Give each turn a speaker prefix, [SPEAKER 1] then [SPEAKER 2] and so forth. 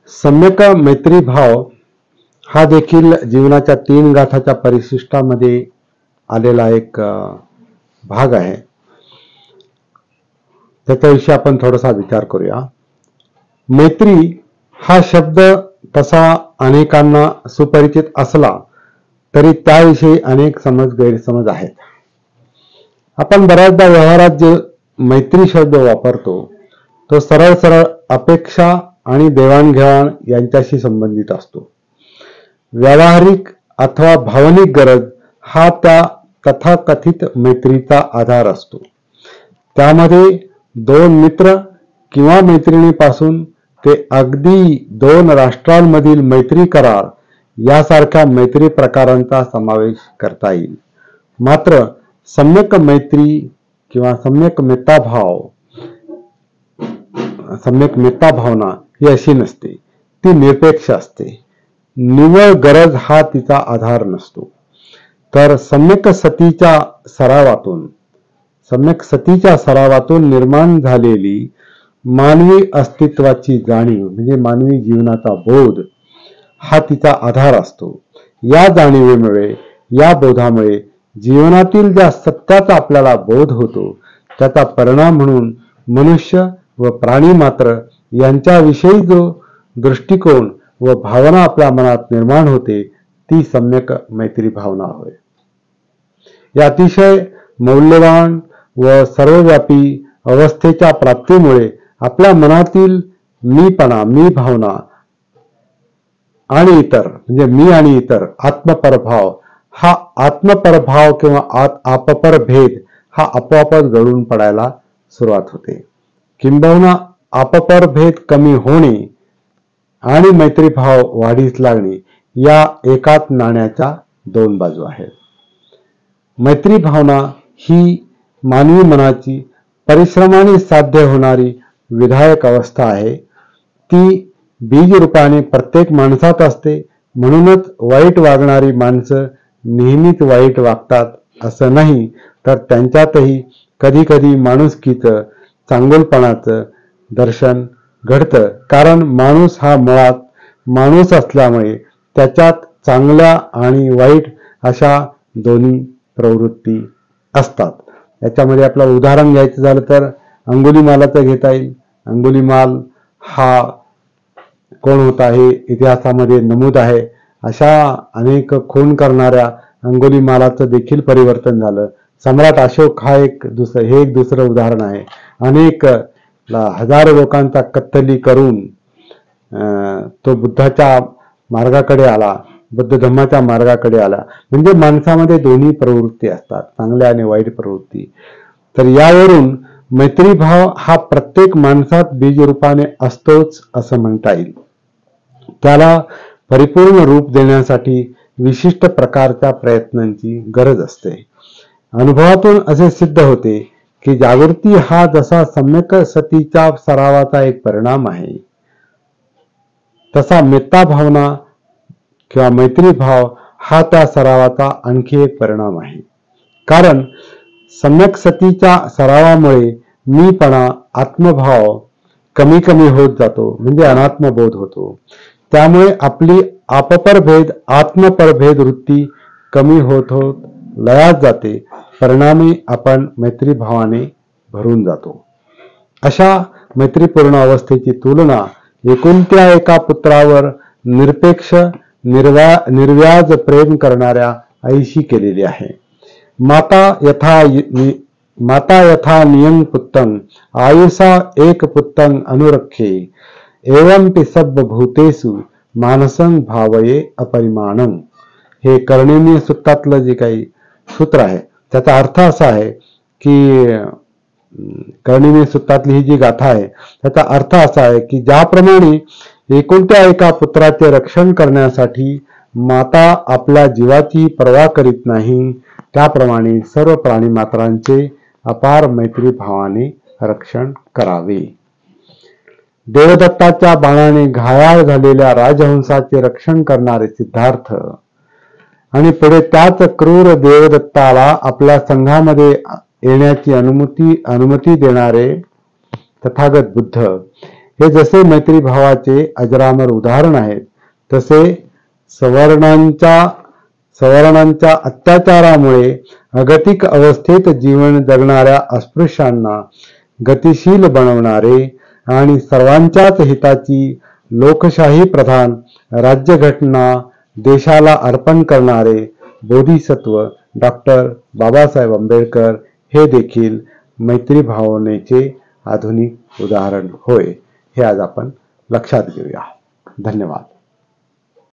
[SPEAKER 1] सम्यक मैत्री भाव हा देखील जीवनाच्या 3 गाथाच्या परिशिष्टामध्ये आलेला एक भाग आहे. त्याच्याविषयी आपण थोडासा विचार करूया. मैत्री हा शब्द तसा अनेकांना सुपरिचित असला तरी त्याविषयी अनेक गैरसमज आहेत. आपण बऱ्याचदा व्यवहारात जे मैत्री शब्द वापरतो तो सरळ सरळ अपेक्षा आणि देवाणघेवाण यांच्याशी संबंधित असतो. व्यावहारिक अथवा भावनिक गरज हा त्या तथाकथित मैत्रीचा आधार असतो. त्यामध्ये 2 मित्र किंवा मैत्रिणीपासून ते अगदी 2 राष्ट्रांमधील मैत्री करार यासारख्या मैत्री प्रकारांचा समावेश करता येईल. मात्र सम्यक मैत्री किंवा सम्यक मित्रभावना ही अशी नसते. ती निरपेक्ष असते. निव्वळ गरज हा तिचा आधार नसतो. तर सम्यक सतीच्या सरावातून निर्माण झालेली मानवी अस्तित्वाची जाणीव म्हणजे मानवी जीवनाचा बोध हा तिचा आधार असतो. या जाणीवेमुळे, या बोधामुळे जीवनातील ज्या सत्याचा आपल्याला बोध होतो त्याचा परिणाम म्हणून मनुष्य व प्राणी मात्र यांच्याविषयी जो दृष्टिकोन व भावना आपल्या मनात निर्माण होते ती सम्यक मैत्री भावना होय. या अतिशय मौल्यवान व सर्वव्यापी अवस्थेच्या प्राप्तीमुळे आपल्या मनातील मीपणा, मी भावना आणि इतर म्हणजे मी आणि इतर आत्मपरभाव किंवा आपपर भेद हा आपोआपच गळून पडायला सुरुवात होते. किंबहुना आपपर भेद कमी होणे आणि मैत्रीभाव वाढीस लागणे या एकाच नाण्याच्या 2 बाजू आहेत. मैत्री भावना ही मानवी मनाची परिश्रमाने साध्य होणारी विधायक अवस्था आहे. ती बीज रूपाने प्रत्येक माणसात असते. म्हणूनच वाईट वागणारी माणसं नेहमीच वाईट वागतात असं नाही, तर त्यांच्यातही कधी कधी माणुसकीचं, चांगुलपणाचं दर्शन घडतं. कारण माणूस हा मुळात माणूस असल्यामुळे त्याच्यात चांगल्या आणि वाईट अशा दोन्ही प्रवृत्ती असतात. याच्यामध्ये आपलं उदाहरण घ्यायचं झालं तर अंगुलीमालाचं घेता येईल. अंगुलीमाल हा कोण होता हे इतिहासामध्ये नमूद आहे. अशा अनेक खून करणाऱ्या अंगुलीमालाचं देखील परिवर्तन झालं. सम्राट अशोक हा एक दुसरं उदाहरण आहे. अनेक हजारो लोकांचा कत्तली करून तो बुद्धाच्या मार्गाकडे आला, बुद्ध धम्माच्या मार्गाकडे आला. म्हणजे माणसामध्ये दोन्ही प्रवृत्ती असतात, चांगल्या आणि वाईट प्रवृत्ती. तर यावरून मैत्रीभाव हा प्रत्येक माणसात बीजरूपाने असतोच असं म्हणता येईल. त्याला परिपूर्ण रूप देण्यासाठी विशिष्ट प्रकारच्या प्रयत्नांची गरज असते. अनुभवातून असे सिद्ध होते की जागृती हा जसा सम्यक सतीच्या सरावाचा एक परिणाम आहे, तसा मेत्ता भावना किंवा मैत्रीभाव हा त्या सरावाचा आणखी एक परिणाम आहे. कारण सम्यक सतीच्या सरावामुळे मीपणा, आत्मभाव कमी कमी होत जातो, म्हणजे अनात्मबोध होतो. त्यामुळे आपली आपपरभेद, आत्मपरभेद वृत्ती कमी होत होत लयात जाते. परिणामी आपण मैत्रीभावाने भरून जातो. अशा मैत्रीपूर्ण अवस्थेची तुलना एकुलत्या एका पुत्रावर निरपेक्ष निर्व्याज प्रेम करणाऱ्या आईशी केलेली आहे. माता यथा नियं पुत्तं आयुषा एक पुत्तं अनुरखे एवं ति सब भूतेषु मानसं भावये अपरिमाणं. हे कर्णिनीय सूक्तातलं जे काही सूत्र आहे त्याचा अर्थ असा आहे की कर्णिनीय सूक्तातली ही जी गाथा आहे त्याचा अर्थ असा आहे की ज्याप्रमाणे एकुलत्या एका पुत्राचे रक्षण करण्यासाठी माता आपल्या जीवाची पर्वा करीत नाही, त्याप्रमाणे सर्व प्राणीमात्रांचे अपार मैत्रीभावाने रक्षण करावे. देवदत्ताच्या बाणाने घायाळ झालेल्या राजहंसाचे रक्षण करणारे सिद्धार्थ आणि पुढे त्याच क्रूर देवदत्ताला आपल्या संघामध्ये येण्याची अनुमती देणारे तथागत बुद्ध हे जसे मैत्रीभावाचे अजरामर उदाहरण आहेत, तसे सवर्णांच्या अत्याचारामुळे अगतिक अवस्थेत जीवन जगणाऱ्या अस्पृश्यांना गतिशील बनवणारे आणि सर्वांच्याच हिताची लोकशाही प्रधान राज्यघटना देशाला अर्पण करणारे बोधिसत्व डॉक्टर बाबासाहेब आंबेडकर हे देखील मैत्री भावनेचे आधुनिक उदाहरण होय. हे आज आपण लक्षात घेऊया. धन्यवाद.